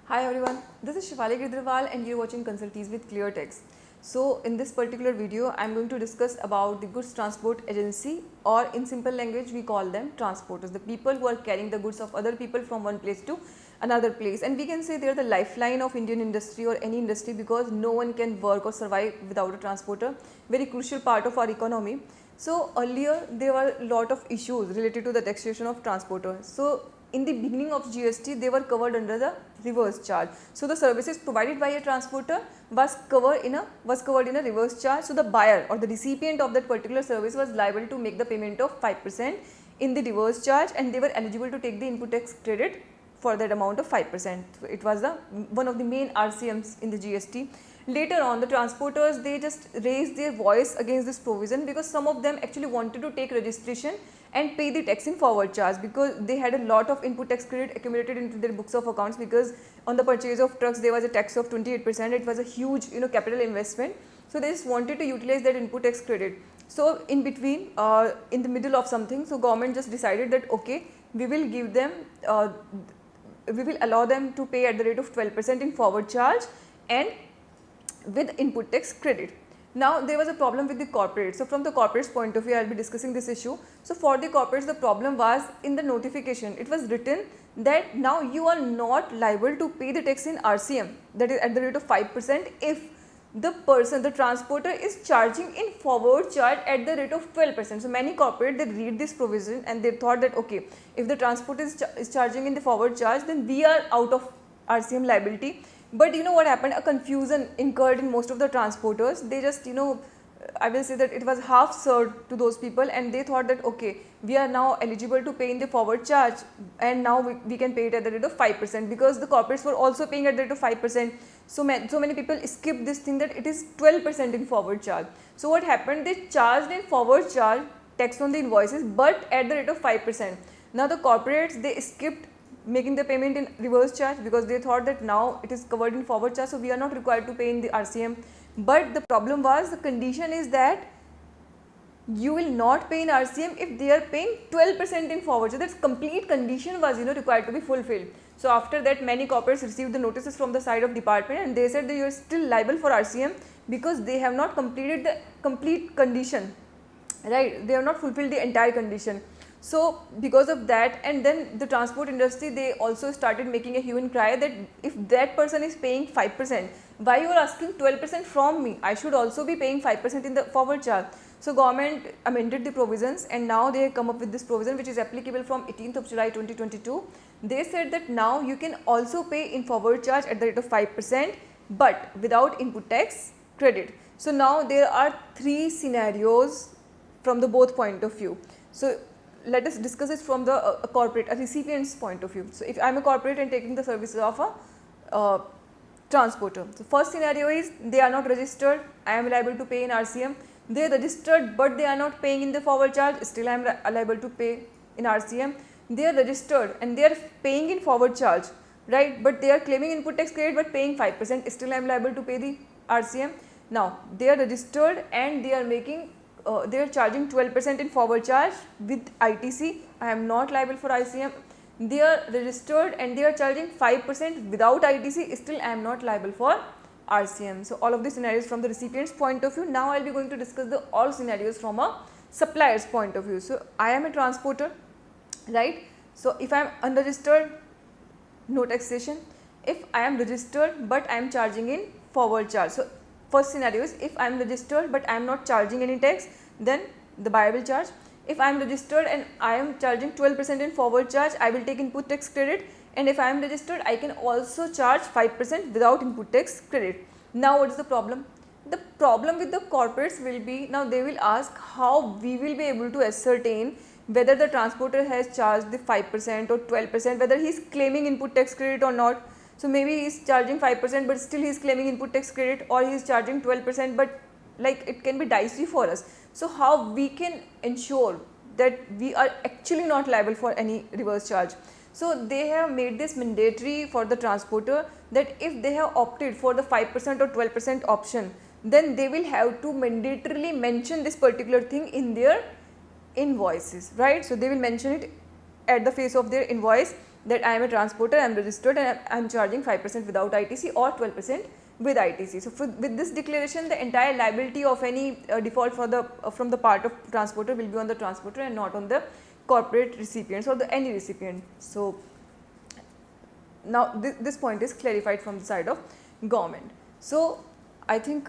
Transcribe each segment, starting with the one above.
Hi everyone, this is Shivali Gidriwal and you're watching Consultees with Clear Text. So in this particular video, I'm going to discuss about the goods transport agency, or in simple language we call them transporters, the people who are carrying the goods of other people from one place to another place. And we can say they are the lifeline of Indian industry or any industry, because no one can work or survive without a transporter, very crucial part of our economy. So earlier there were a lot of issues related to the taxation of transporters. So in the beginning of GST, they were covered under the reverse charge. So the services provided by a transporter was covered in a reverse charge. So the buyer or the recipient of that particular service was liable to make the payment of 5% in the reverse charge, and they were eligible to take the input tax credit for that amount of 5%. So it was one of the main RCMs in the GST. Later on, the transporters, they just raised their voice against this provision, because some of them actually wanted to take registration and pay the tax in forward charge, because they had a lot of input tax credit accumulated into their books of accounts, because on the purchase of trucks there was a tax of 28%. It was a huge capital investment. So they just wanted to utilize that input tax credit. So in between, in the middle of something, so government just decided that okay, we will give them we will allow them to pay at the rate of 12% in forward charge and with input tax credit. Now there was a problem with the corporate. So from the corporate's point of view, I will be discussing this issue. So for the corporates, the problem was in the notification. It was written that now you are not liable to pay the tax in RCM, that is at the rate of 5%, if the person, the transporter, is charging in forward charge at the rate of 12%. So many corporate, they read this provision and they thought that okay, if the transporter is charging in the forward charge, then we are out of RCM liability. But you know what happened? A confusion incurred in most of the transporters. They just I will say that it was half served to those people, and they thought that okay, we are now eligible to pay in the forward charge, and now we can pay it at the rate of 5%, because the corporates were also paying at the rate of 5%. So many people skipped this thing that it is 12% in forward charge. So what happened? They charged in forward charge tax on the invoices, but at the rate of 5%. Now the corporates, they skipped making the payment in reverse charge, because they thought that now it is covered in forward charge, so we are not required to pay in the RCM. But the problem was, the condition is that you will not pay in RCM if they are paying 12% in forward. So that complete condition was required to be fulfilled. So after that, many corporates received the notices from the side of department, and they said that you are still liable for RCM because they have not completed the complete condition, right? They have not fulfilled the entire condition. So because of that, and then the transport industry, they also started making a hue and cry that if that person is paying 5%, why you are asking 12% from me? I should also be paying 5% in the forward charge. So government amended the provisions, and now they have come up with this provision which is applicable from 18th of July 2022. They said that now you can also pay in forward charge at the rate of 5%, but without input tax credit. So now there are three scenarios from the both point of view. So let us discuss it from the a recipient's point of view. So if I am a corporate and taking the services of a transporter, so first scenario is they are not registered, I am liable to pay in RCM. They are registered but they are not paying in the forward charge, still I am liable to pay in RCM. They are registered and they are paying in forward charge, right, but they are claiming input tax credit but paying 5%, still I am liable to pay the RCM. Now they are registered and they are making they are charging 12% in forward charge with ITC, I am not liable for ICM. They are registered and they are charging 5% without ITC, still I am not liable for RCM. So all of the scenarios from the recipient's point of view. Now I will be going to discuss the all scenarios from a supplier's point of view. So I am a transporter, right? So if I am unregistered, no taxation. If I am registered but I am charging in forward charge, so first scenario is if I am registered but I am not charging any tax, then the buyer will charge. If I am registered and I am charging 12% in forward charge, I will take input tax credit, and if I am registered, I can also charge 5% without input tax credit. Now what is the problem? The problem with the corporates will be, now they will ask how we will be able to ascertain whether the transporter has charged the 5% or 12%, whether he is claiming input tax credit or not. So maybe he is charging 5% but still he is claiming input tax credit, or he is charging 12% but like it can be dicey for us. So how we can ensure that we are actually not liable for any reverse charge? So they have made this mandatory for the transporter that if they have opted for the 5% or 12% option, then they will have to mandatorily mention this particular thing in their invoices, right? So they will mention it at the face of their invoice that I am a transporter, I am registered and I am charging 5% without ITC or 12% with ITC. So with this declaration, the entire liability of any default for the from the part of transporter will be on the transporter and not on the corporate recipients or the any recipient. So now this point is clarified from the side of government. So I think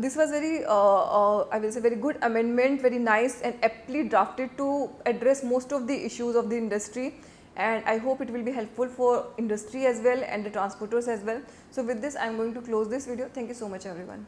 this was very I will say very good amendment, very nice and aptly drafted to address most of the issues of the industry, and I hope it will be helpful for industry as well and the transporters as well. So with this I am going to close this video. Thank you so much everyone.